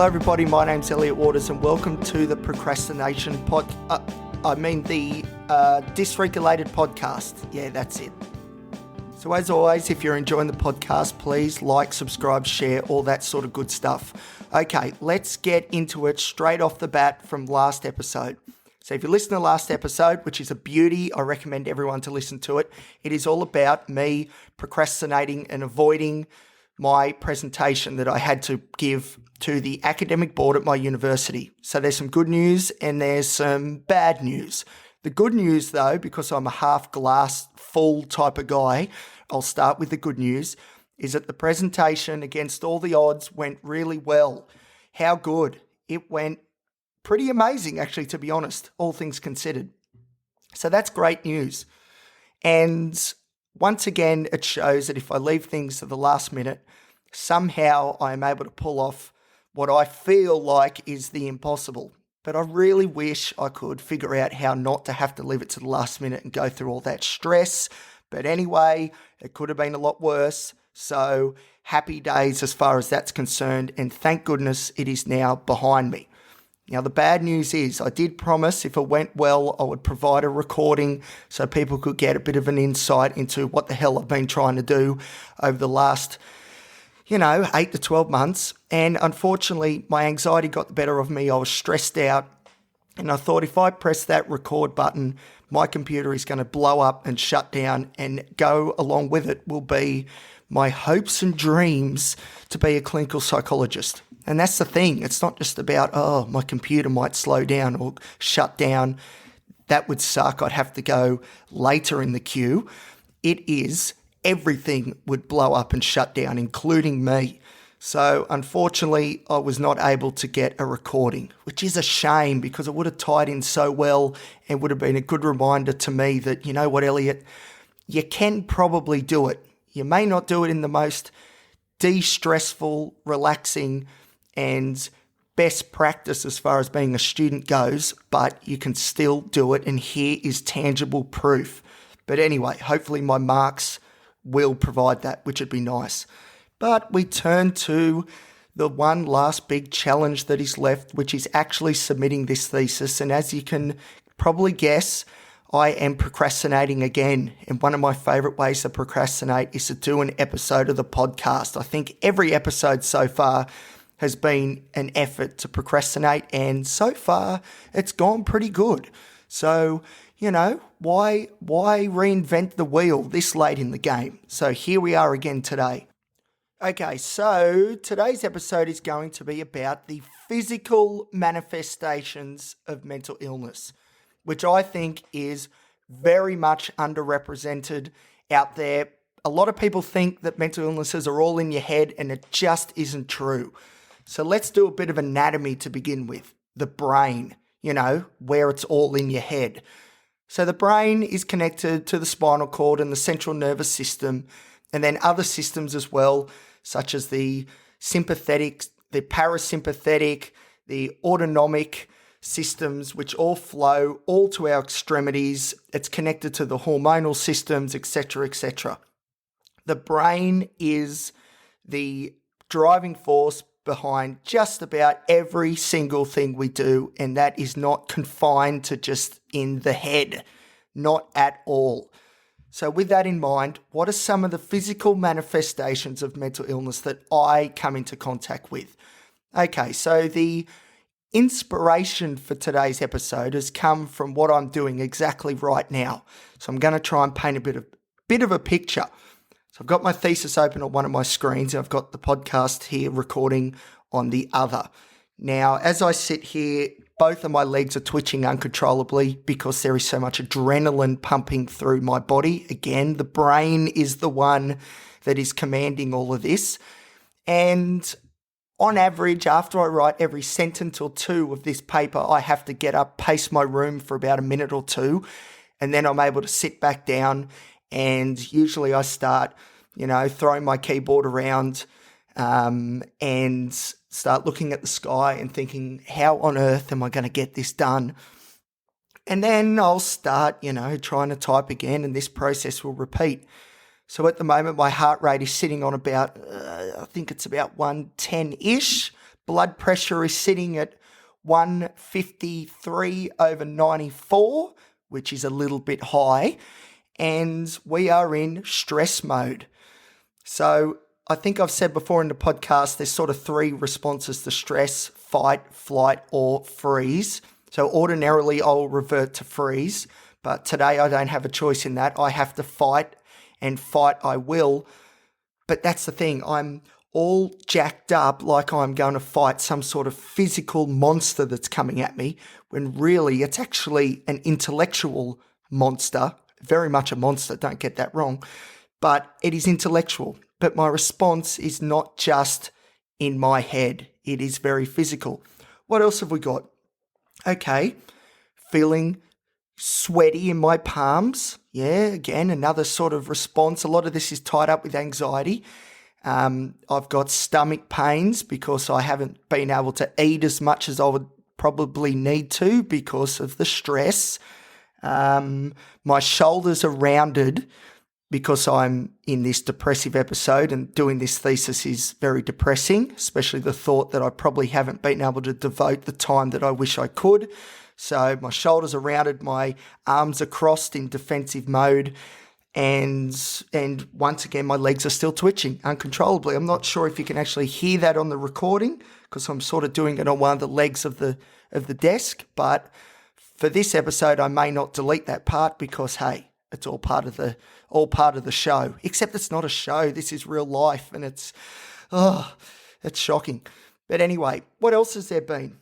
Hello everybody, my name's Elliot Waters and welcome to the Procrastination Dysregulated podcast. Yeah, that's it. So as always, if you're enjoying the podcast, please like, subscribe, share, all that sort of good stuff. Okay, let's get into it straight off the bat from last episode. So if you listen to the last episode, which is a beauty, I recommend everyone to listen to it. It is all about me procrastinating and avoiding my presentation that I had to give to the academic board at my university. So there's some good news and there's some bad news. The good news though, because I'm a half glass full type of guy, I'll start with the good news, is that the presentation against all the odds went really well. How good? It went pretty amazing, actually, to be honest, all things considered. So that's great news. And once again, it shows that if I leave things to the last minute, somehow I am able to pull off what I feel like is the impossible. But I really wish I could figure out how not to have to leave it to the last minute and go through all that stress. But anyway, it could have been a lot worse. So happy days as far as that's concerned. And thank goodness it is now behind me. Now, the bad news is I did promise if it went well, I would provide a recording so people could get a bit of an insight into what the hell I've been trying to do over the last, 8 to 12 months. And unfortunately, my anxiety got the better of me. I was stressed out. And I thought if I press that record button, my computer is going to blow up and shut down, and go along with it will be my hopes and dreams to be a clinical psychologist. And that's the thing. It's not just about, my computer might slow down or shut down. That would suck. I'd have to go later in the queue. It is everything would blow up and shut down, including me. So unfortunately, I was not able to get a recording, which is a shame because it would have tied in so well and would have been a good reminder to me that, you know what, Elliot, you can probably do it. You may not do it in the most de-stressful, relaxing, and best practice as far as being a student goes, but you can still do it, and here is tangible proof. But anyway, hopefully my marks will provide that, which would be nice. But we turn to the one last big challenge that is left, which is actually submitting this thesis. And as you can probably guess, I am procrastinating again. And one of my favorite ways to procrastinate is to do an episode of the podcast. I think every episode so far has been an effort to procrastinate, and so far it's gone pretty good. So, why reinvent the wheel this late in the game? So here we are again today. Okay, so today's episode is going to be about the physical manifestations of mental illness, which I think is very much underrepresented out there. A lot of people think that mental illnesses are all in your head, and it just isn't true. So let's do a bit of anatomy to begin with. The brain, where it's all in your head. So the brain is connected to the spinal cord and the central nervous system, and then other systems as well, such as the sympathetic, the parasympathetic, the autonomic systems, which all flow all to our extremities. It's connected to the hormonal systems, etc., etc. The brain is the driving force behind just about every single thing we do, and that is not confined to just in the head, not at all. So with that in mind, what are some of the physical manifestations of mental illness that I come into contact with? Okay, so the inspiration for today's episode has come from what I'm doing exactly right now. So I'm going to try and paint a bit of a picture. So I've got my thesis open on one of my screens, and I've got the podcast here recording on the other. Now, as I sit here, both of my legs are twitching uncontrollably because there is so much adrenaline pumping through my body. Again, the brain is the one that is commanding all of this. And on average, after I write every sentence or two of this paper, I have to get up, pace my room for about a minute or two, and then I'm able to sit back down. And usually I start, throwing my keyboard around and start looking at the sky and thinking, how on earth am I going to get this done? And then I'll start, trying to type again, and this process will repeat. So at the moment, my heart rate is sitting on about, I think it's about 110-ish Blood pressure is sitting at 153/94, which is a little bit high, and we are in stress mode. So I think I've said before in the podcast, there's sort of three responses to stress: fight, flight, or freeze. So ordinarily I'll revert to freeze, but today I don't have a choice in that. I have to fight, and fight I will. But that's the thing, I'm all jacked up like I'm going to fight some sort of physical monster that's coming at me, when really it's actually an intellectual monster, very much a monster, don't get that wrong, but it is intellectual. But my response is not just in my head, it is very physical. What else have we got? Okay, feeling sweaty in my palms. Yeah, again, another sort of response. A lot of this is tied up with anxiety. I've got stomach pains because I haven't been able to eat as much as I would probably need to because of the stress. My shoulders are rounded because I'm in this depressive episode, and doing this thesis is very depressing, especially the thought that I probably haven't been able to devote the time that I wish I could. So my shoulders are rounded, my arms are crossed in defensive mode, and once again, my legs are still twitching uncontrollably. I'm not sure if you can actually hear that on the recording because I'm sort of doing it on one of the legs of the desk. But for this episode, I may not delete that part because, hey, it's all part of the show. Except it's not a show. This is real life, and it's shocking. But anyway, what else has there been?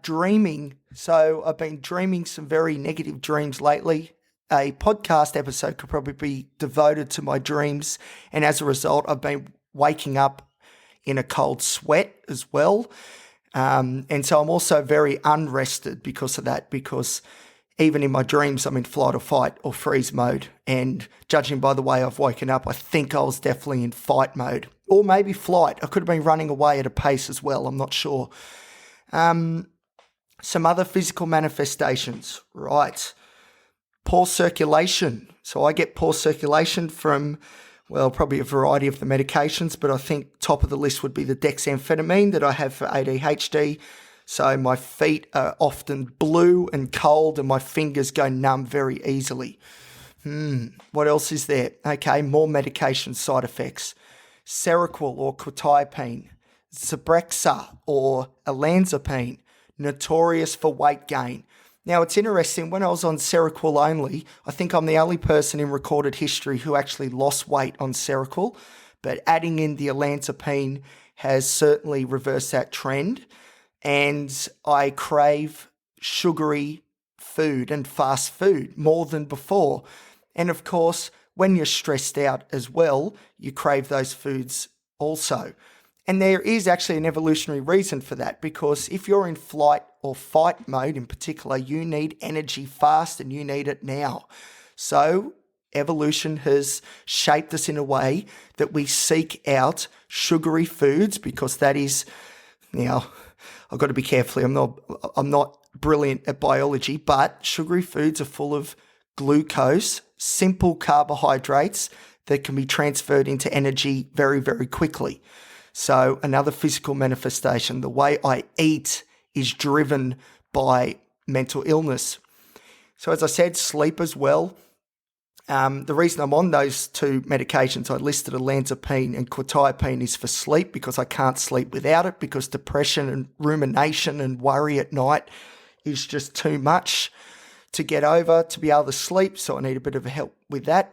Dreaming. So I've been dreaming some very negative dreams lately. A podcast episode could probably be devoted to my dreams, and as a result, I've been waking up in a cold sweat as well. And so I'm also very unrested because of that, because even in my dreams, I'm in flight or fight or freeze mode. And judging by the way I've woken up, I think I was definitely in fight mode, or maybe flight. I could have been running away at a pace as well. I'm not sure. Some other physical manifestations, right? Poor circulation. So I get poor circulation from, well, probably a variety of the medications, but I think top of the list would be the dexamphetamine that I have for ADHD. So my feet are often blue and cold, and my fingers go numb very easily. What else is there? Okay, more medication side effects. Seroquel or quetiapine, Zyprexa or olanzapine, notorious for weight gain. Now, it's interesting, when I was on Seroquel only, I think I'm the only person in recorded history who actually lost weight on Seroquel, but adding in the olanzapine has certainly reversed that trend, and I crave sugary food and fast food more than before. And of course, when you're stressed out as well, you crave those foods also. And there is actually an evolutionary reason for that, because if you're in flight or fight mode in particular, you need energy fast and you need it now. So evolution has shaped us in a way that we seek out sugary foods, because that is, now I've got to be careful. I'm not brilliant at biology, but sugary foods are full of glucose, simple carbohydrates that can be transferred into energy very, very quickly. So another physical manifestation, the way I eat is driven by mental illness. So as I said, sleep as well. The reason I'm on those two medications, I listed olanzapine and quetiapine, is for sleep, because I can't sleep without it, because depression and rumination and worry at night is just too much to get over to be able to sleep. So I need a bit of help with that.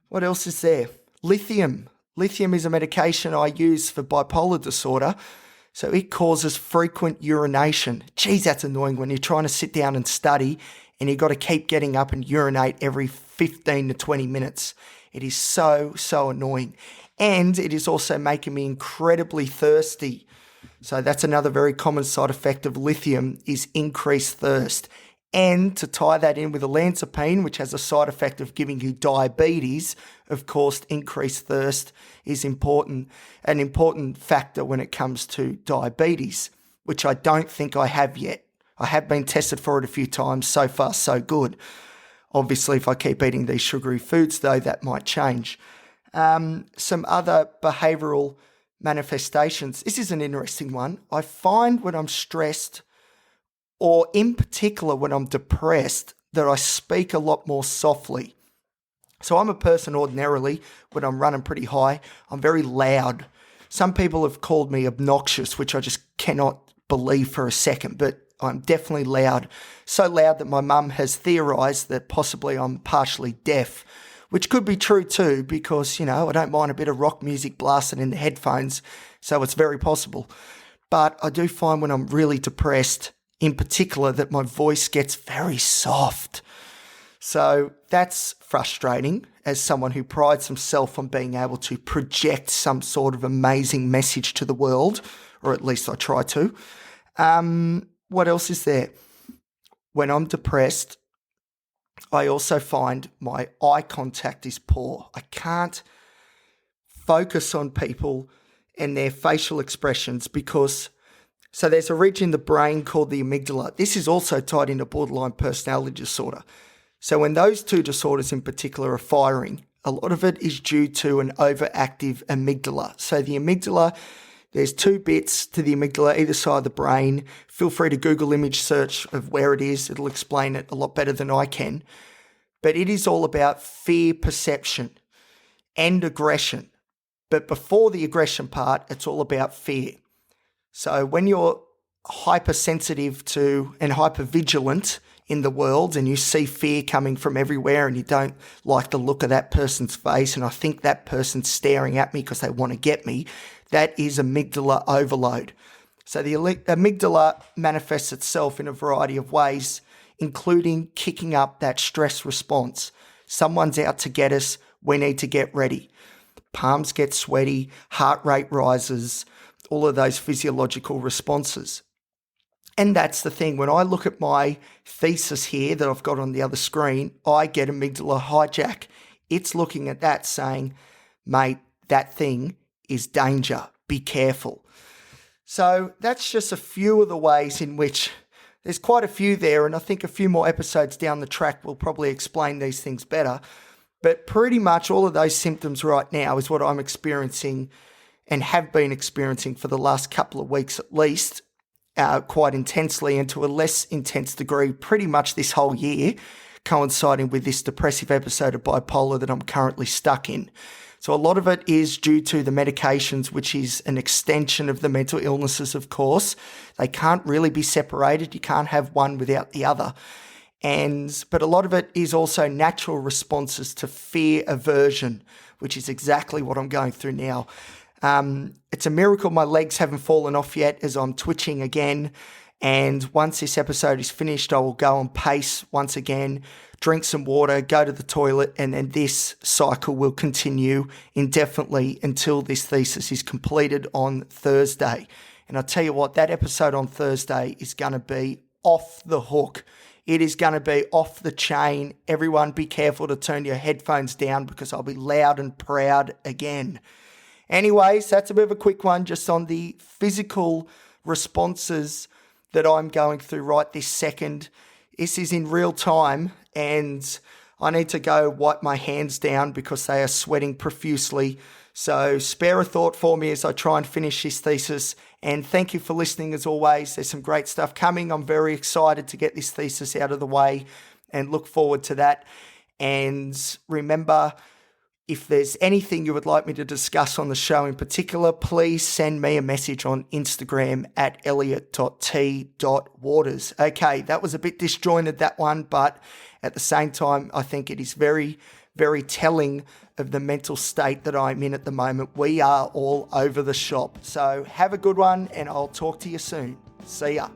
What else is there? Lithium. Lithium is a medication I use for bipolar disorder. So it causes frequent urination. Geez, that's annoying when you're trying to sit down and study and you've got to keep getting up and urinate every 15 to 20 minutes. It is so, so annoying. And it is also making me incredibly thirsty. So that's another very common side effect of lithium, is increased thirst. And to tie that in with olanzapine, which has a side effect of giving you diabetes, of course, increased thirst is important, an important factor when it comes to diabetes, which I don't think I have yet. I have been tested for it a few times. So far, so good. Obviously, if I keep eating these sugary foods, though, that might change. Some other behavioural manifestations. This is an interesting one. I find when I'm stressed, or in particular when I'm depressed, that I speak a lot more softly. So I'm a person ordinarily, when I'm running pretty high, I'm very loud. Some people have called me obnoxious, which I just cannot believe for a second, but I'm definitely loud. So loud that my mum has theorised that possibly I'm partially deaf, which could be true too, because, I don't mind a bit of rock music blasting in the headphones, so it's very possible. But I do find when I'm really depressed, in particular, that my voice gets very soft. So that's frustrating as someone who prides himself on being able to project some sort of amazing message to the world, or at least I try to. What else is there? When I'm depressed, I also find my eye contact is poor. I can't focus on people and their facial expressions because, so there's a region in the brain called the amygdala. This is also tied into borderline personality disorder. So when those two disorders in particular are firing, a lot of it is due to an overactive amygdala. So the amygdala, there's two bits to the amygdala, either side of the brain. Feel free to Google image search of where it is. It'll explain it a lot better than I can. But it is all about fear perception and aggression. But before the aggression part, it's all about fear. So when you're hypersensitive to and hypervigilant in the world and you see fear coming from everywhere and you don't like the look of that person's face and I think that person's staring at me because they want to get me, that is amygdala overload. So the amygdala manifests itself in a variety of ways, including kicking up that stress response. Someone's out to get us, we need to get ready. Palms get sweaty, heart rate rises, all of those physiological responses. And that's the thing, when I look at my thesis here that I've got on the other screen, I get amygdala hijack. It's looking at that saying, mate, that thing is danger, be careful. So that's just a few of the ways in which there's quite a few there, and I think a few more episodes down the track will probably explain these things better. But pretty much all of those symptoms right now is what I'm experiencing and have been experiencing for the last couple of weeks at least, quite intensely, and to a less intense degree pretty much this whole year, coinciding with this depressive episode of bipolar that I'm currently stuck in. So a lot of it is due to the medications, which is an extension of the mental illnesses, of course. They can't really be separated. You can't have one without the other. But a lot of it is also natural responses to fear aversion, which is exactly what I'm going through now. It's a miracle my legs haven't fallen off yet as I'm twitching again. And once this episode is finished, I will go on pace once again, drink some water, go to the toilet, and then this cycle will continue indefinitely until this thesis is completed on Thursday. And I'll tell you what, that episode on Thursday is going to be off the hook. It is going to be off the chain. Everyone be careful to turn your headphones down because I'll be loud and proud again. Anyways, that's a bit of a quick one just on the physical responses that I'm going through right this second. This is in real time and I need to go wipe my hands down because they are sweating profusely. So spare a thought for me as I try and finish this thesis. And thank you for listening as always. There's some great stuff coming. I'm very excited to get this thesis out of the way and look forward to that. And remember, if there's anything you would like me to discuss on the show in particular, please send me a message on Instagram at elliot.t.waters. Okay, that was a bit disjointed, that one, but at the same time, I think it is very, very telling of the mental state that I'm in at the moment. We are all over the shop. So have a good one, and I'll talk to you soon. See ya.